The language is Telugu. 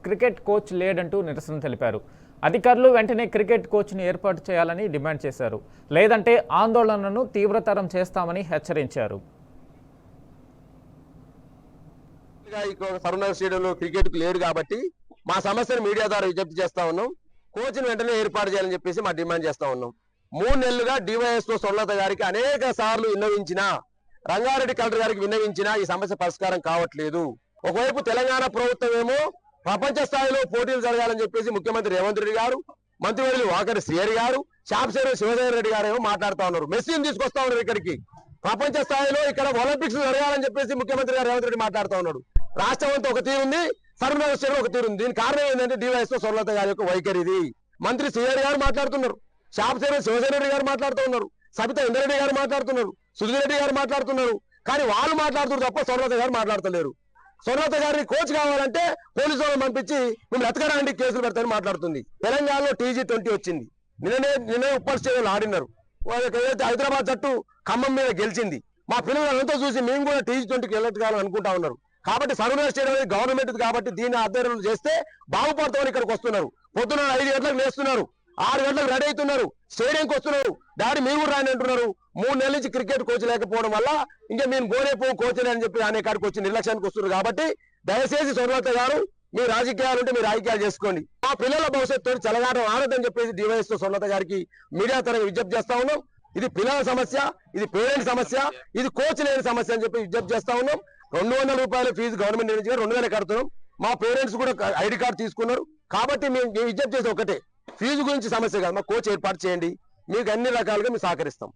క్రికెట్ కోచ్ లేడంటూ నిరసన తెలిపారు. అధికారులు వెంటనే క్రికెట్ కోచ్ను ఏర్పాటు చేయాలని డిమాండ్ చేశారు. లేదంటే ఆందోళనను తీవ్రతరం చేస్తామని హెచ్చరించారు. సరూనగర్ స్టేడియంలో క్రికెట్ లేడు కాబట్టి మా సమస్యను మీడియా ద్వారా విజ్ఞప్తి చేస్తా ఉన్నాం. కోచ్ను వెంటనే ఏర్పాటు చేయాలని చెప్పేసి మా డిమాండ్ చేస్తా ఉన్నాం. 3 నెలలుగా డివైఎస్ఓ సొల్లత గారికి అనేక సార్లు విన్నవించినా, రంగారెడ్డి కలెక్టర్ గారికి విన్నవించినా ఈ సమస్య పరిష్కారం కావట్లేదు. ఒకవైపు తెలంగాణ ప్రభుత్వం ఏమో ప్రపంచ స్థాయిలో పోటీలు జరగాలని చెప్పేసి ముఖ్యమంత్రి రేవంత్ రెడ్డి గారు, మంత్రివర్యులు వాకరి శ్రీహరి గారు, చాపసేరు శివశంకర్ రెడ్డి గారు ఏమో మాట్లాడుతూ ఉన్నారు. మెస్సీని తీసుకొస్తా ఉన్నారు ఇక్కడికి. ప్రపంచ స్థాయిలో ఇక్కడ ఒలింపిక్స్ జరగాలని చెప్పేసి ముఖ్యమంత్రి గారు రేవంత్ రెడ్డి మాట్లాడుతూ ఉన్నాడు. రాష్ట్రం అంతా ఒక తీరు ఉంది, సరూనగర్ స్టేడియం ఒక తీరు ఉంది. దీని కారణం ఏంటంటే డివైఎస్ఓ సొల్లత గారి యొక్క వైఖరిది. మంత్రి శ్రీహరి గారు మాట్లాడుతున్నారు, చాపసేరు శివశంకర్ రెడ్డి గారు మాట్లాడుతూ ఉన్నారు, సబితా ఇంద్రెడ్డి గారు మాట్లాడుతున్నారు, సుధీర్ రెడ్డి గారు మాట్లాడుతున్నారు. కానీ వాళ్ళు మాట్లాడుతున్నారు తప్ప సొల్లత గారు మాట్లాడతలేరు. సొల్లత గారిని కోచ్ కావాలంటే పోలీసు వాళ్ళని పంపించి మిమ్మల్ని ఎతకడానికి కేసులు పెడతారని మాట్లాడుతుంది. తెలంగాణలో TG20 వచ్చింది. నిన్నే ఉప్పల్ స్టేడియంలో ఆడినారు. ఏదైతే హైదరాబాద్ జట్టు ఖమ్మం మీద గెలిచింది. మా పిల్లలంతా చూసి మేము కూడా TG20కి వెళ్ళాలని అనుకుంటా ఉన్నారు. కాబట్టి సరూనగర్ స్టేడియం గవర్నమెంట్ కాబట్టి దీన్ని ఆధ్వర్యంలో చేస్తే బాగుపడతామని ఇక్కడికి వస్తున్నారు. పొద్దున 5 గంటలకు లేస్తున్నారు, 6 గంటలకు రెడీ అవుతున్నారు, స్టేడియంకి వస్తున్నారు. డాడీ మీరు కూడా రాని అంటున్నారు. 3 నెలల నుంచి క్రికెట్ కోచ్ లేకపోవడం వల్ల ఇంకా మేము గోరేపో కోచ్ అని చెప్పి అనే కాడికి వచ్చి నిర్లక్ష్యానికి వస్తున్నారు. కాబట్టి దయచేసి సొల్లత గారు మీ రాజకీయాలు ఉంటే మీరు రాజకీయాలు చేసుకోండి. మా పిల్లల భవిష్యత్తు చెలగాటం ఆడదని చెప్పేసి డివైఎస్ఓ సొల్లత గారికి మీడియా తరగతి విజ్ఞప్తి చేస్తా ఉన్నాం. ఇది పిల్లల సమస్య, ఇది పేరెంట్స్ సమస్య, ఇది కోచ్ లేని సమస్య అని చెప్పి విజ్ఞప్తి చేస్తా ఉన్నాం. 200 రూపాయల ఫీజు గవర్నమెంట్ నుంచి 2000 కడుతున్నాం. మా పేరెంట్స్ కూడా ID కార్డు తీసుకున్నారు. కాబట్టి మేము విజ్ఞప్తి చేసి ఒకటే, ఫీజు గురించి సమస్య కాదు, మా కోచ్ ఏర్పాటు చేయండి. మీకు అన్ని రకాలుగా మేము సహకరిస్తాం.